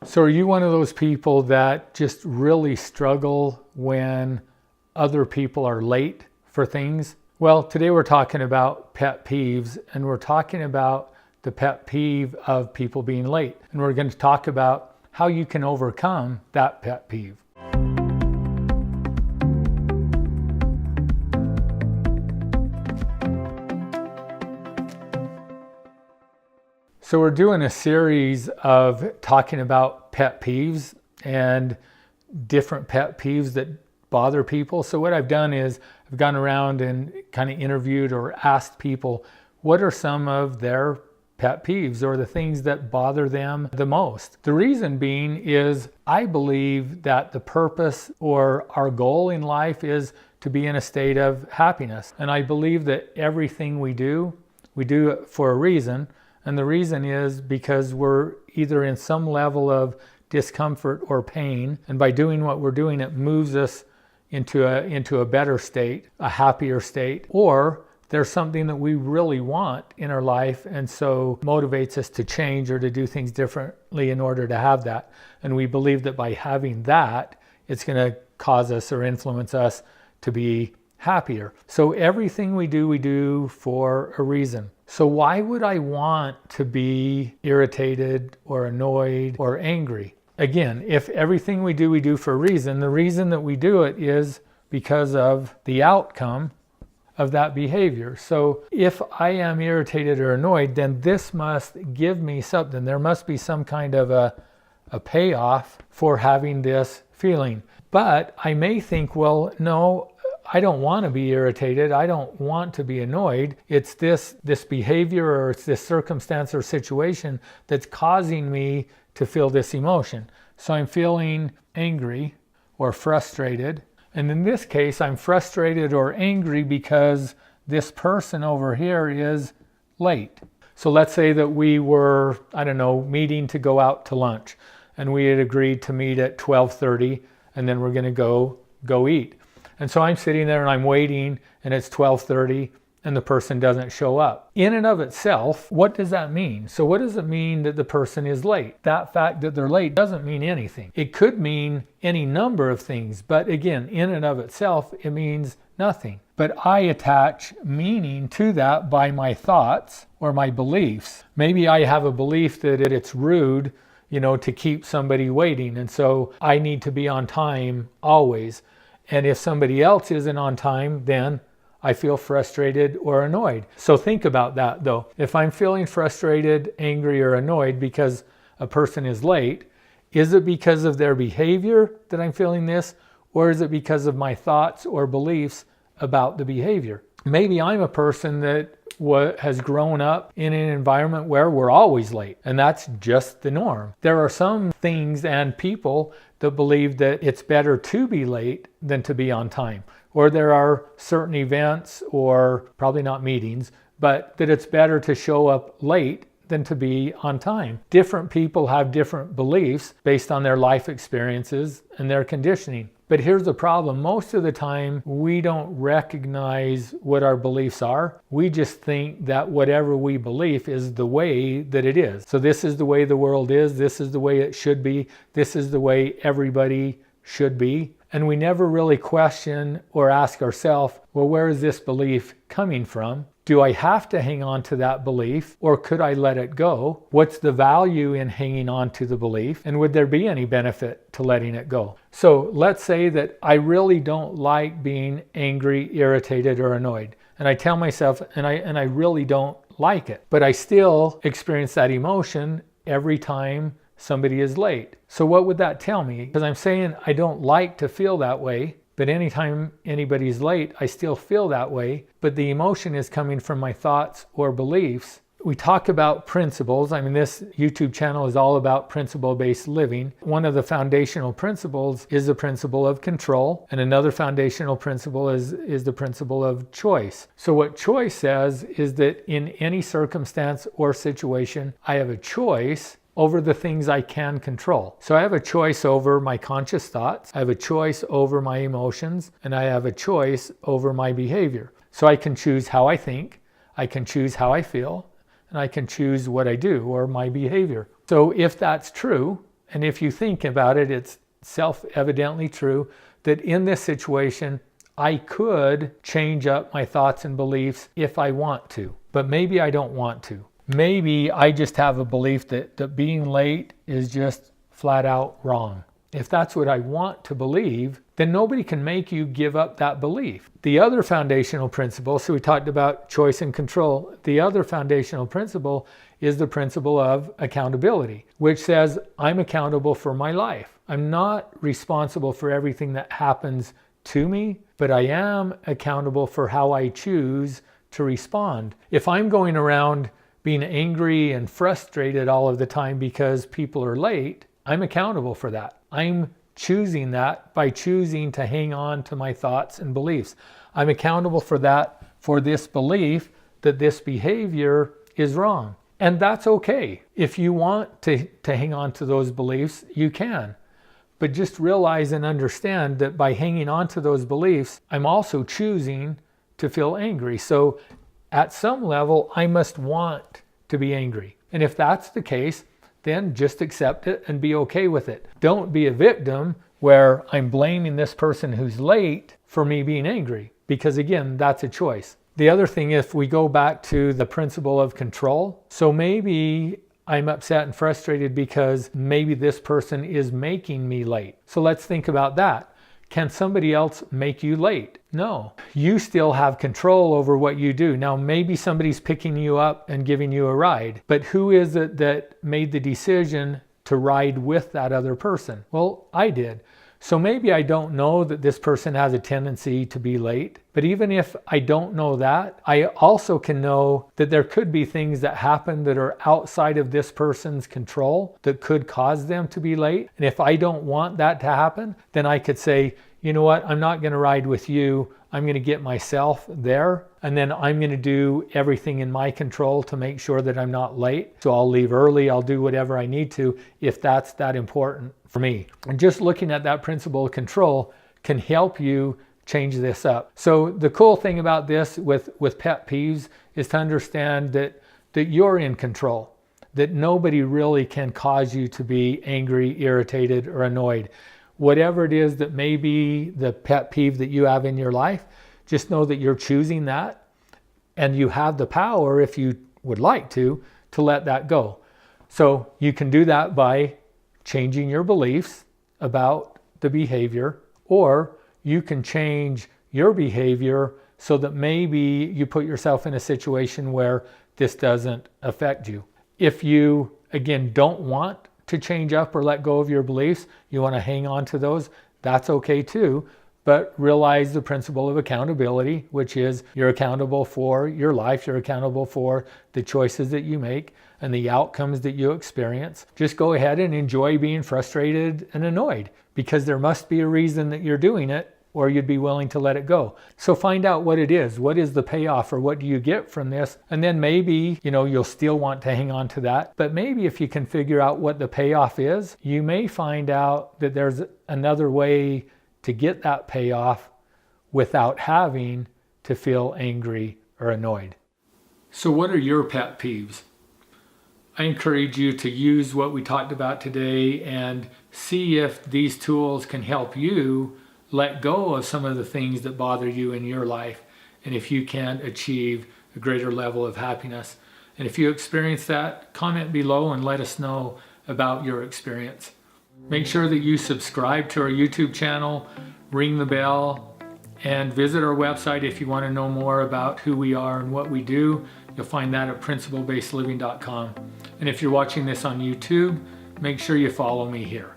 So are you one of those people that just really struggle when other people are late for things? Well, today we're talking about pet peeves, and we're talking about the pet peeve of people being late. And we're going to talk about how you can overcome that pet peeve. So we're doing a series of talking about pet peeves and different pet peeves that bother people. So what I've done is I've gone around and kind of interviewed or asked people what are some of their pet peeves or the things that bother them the most. The reason being is I believe that the purpose or our goal in life is to be in a state of happiness. And I believe that everything we do it for a reason. And the reason is because we're either in some level of discomfort or pain. And by doing what we're doing, it moves us into a better state, a happier state, or there's something that we really want in our life and so motivates us to change or to do things differently in order to have that. And we believe that by having that, it's going to cause us or influence us to be happier. So everything we do for a reason. So why would I want to be irritated or annoyed or angry? Again, if everything we do for a reason, the reason that we do it is because of the outcome of that behavior. So if I am irritated or annoyed, then this must give me something. There must be some kind of a payoff for having this feeling. But I may think, well, no, I don't want to be irritated. I don't want to be annoyed. It's this behavior or it's this circumstance or situation that's causing me to feel this emotion. So I'm feeling angry or frustrated. And in this case, I'm frustrated or angry because this person over here is late. So let's say that we were, meeting to go out to lunch. And we had agreed to meet at 12:30 and then we're going to go eat. And so I'm sitting there and I'm waiting and it's 12:30 and the person doesn't show up. In and of itself, what does that mean? So what does it mean that the person is late? That fact that they're late doesn't mean anything. It could mean any number of things, but again, in and of itself, it means nothing. But I attach meaning to that by my thoughts or my beliefs. Maybe I have a belief that it's rude, to keep somebody waiting. And so I need to be on time always. And if somebody else isn't on time, then I feel frustrated or annoyed. So think about that though. If I'm feeling frustrated, angry, or annoyed because a person is late, is it because of their behavior that I'm feeling this? Or is it because of my thoughts or beliefs about the behavior? Maybe I'm a person that has grown up in an environment where we're always late, and that's just the norm. There are some things and people that believe that it's better to be late than to be on time. Or there are certain events, or probably not meetings, but that it's better to show up late than to be on time. Different people have different beliefs based on their life experiences and their conditioning. But here's the problem. Most of the time, we don't recognize what our beliefs are. We just think that whatever we believe is the way that it is. So this is the way the world is. This is the way it should be. This is the way everybody should be. And we never really question or ask ourselves, well, where is this belief coming from? Do I have to hang on to that belief, or could I let it go? What's the value in hanging on to the belief? And would there be any benefit to letting it go? So let's say that I really don't like being angry, irritated, or annoyed. And I tell myself, and I really don't like it. But I still experience that emotion every time somebody is late. So what would that tell me? Because I'm saying I don't like to feel that way. But anytime anybody's late, I still feel that way. But the emotion is coming from my thoughts or beliefs. We talk about principles. This YouTube channel is all about principle-based living. One of the foundational principles is the principle of control. And another foundational principle is the principle of choice. So what choice says is that in any circumstance or situation, I have a choice over the things I can control. So I have a choice over my conscious thoughts, I have a choice over my emotions, and I have a choice over my behavior. So I can choose how I think, I can choose how I feel, and I can choose what I do or my behavior. So if that's true, And if you think about it, it's self-evidently true that in this situation, I could change up my thoughts and beliefs if I want to, but maybe I don't want to. Maybe I just have a belief that being late is just flat out wrong. If that's what I want to believe, then nobody can make you give up that belief. The other foundational principle, so we talked about choice and control. The other foundational principle is the principle of accountability, which says I'm accountable for my life. I'm not responsible for everything that happens to me, but I am accountable for how I choose to respond. If I'm going around being angry and frustrated all of the time because people are late, I'm accountable for that. I'm choosing that by choosing to hang on to my thoughts and beliefs. I'm accountable for that, for this belief that this behavior is wrong. And that's okay. If you want to hang on to those beliefs, you can. But just realize and understand that by hanging on to those beliefs, I'm also choosing to feel angry. So at some level, I must want to be angry. And if that's the case, then just accept it and be okay with it. Don't be a victim where I'm blaming this person who's late for me being angry, because again, that's a choice. The other thing, if we go back to the principle of control, so maybe I'm upset and frustrated because maybe this person is making me late. So let's think about that. Can somebody else make you late? No. You still have control over what you do. Now, maybe somebody's picking you up and giving you a ride, but who is it that made the decision to ride with that other person? Well, I did. So maybe I don't know that this person has a tendency to be late, but even if I don't know that, I also can know that there could be things that happen that are outside of this person's control that could cause them to be late. And if I don't want that to happen, then I could say, you know what, I'm not going to ride with you. I'm going to get myself there, and then I'm going to do everything in my control to make sure that I'm not late. So I'll leave early. I'll do whatever I need to if that's that important for me. And just looking at that principle of control can help you change this up. So the cool thing about this with pet peeves is to understand that you're in control, that nobody really can cause you to be angry, irritated, or annoyed. Whatever it is that may be the pet peeve that you have in your life, just know that you're choosing that, and you have the power, if you would like to let that go. So you can do that by changing your beliefs about the behavior, or you can change your behavior so that maybe you put yourself in a situation where this doesn't affect you. If you, again, don't want to change up or let go of your beliefs, you want to hang on to those, that's okay too. But realize the principle of accountability, which is you're accountable for your life, you're accountable for the choices that you make and the outcomes that you experience. Just go ahead and enjoy being frustrated and annoyed, because there must be a reason that you're doing it, or you'd be willing to let it go. So find out what it is. What is the payoff, or what do you get from this? And then maybe, you'll still want to hang on to that. But maybe if you can figure out what the payoff is, you may find out that there's another way to get that payoff without having to feel angry or annoyed. So what are your pet peeves? I encourage you to use what we talked about today and see if these tools can help you let go of some of the things that bother you in your life, and if you can achieve a greater level of happiness. And if you experience that, comment below and let us know about your experience. Make sure that you subscribe to our YouTube channel, ring the bell, and visit our website if you want to know more about who we are and what we do. You'll find that at principlebasedliving.com. And if you're watching this on YouTube, make sure you follow me here.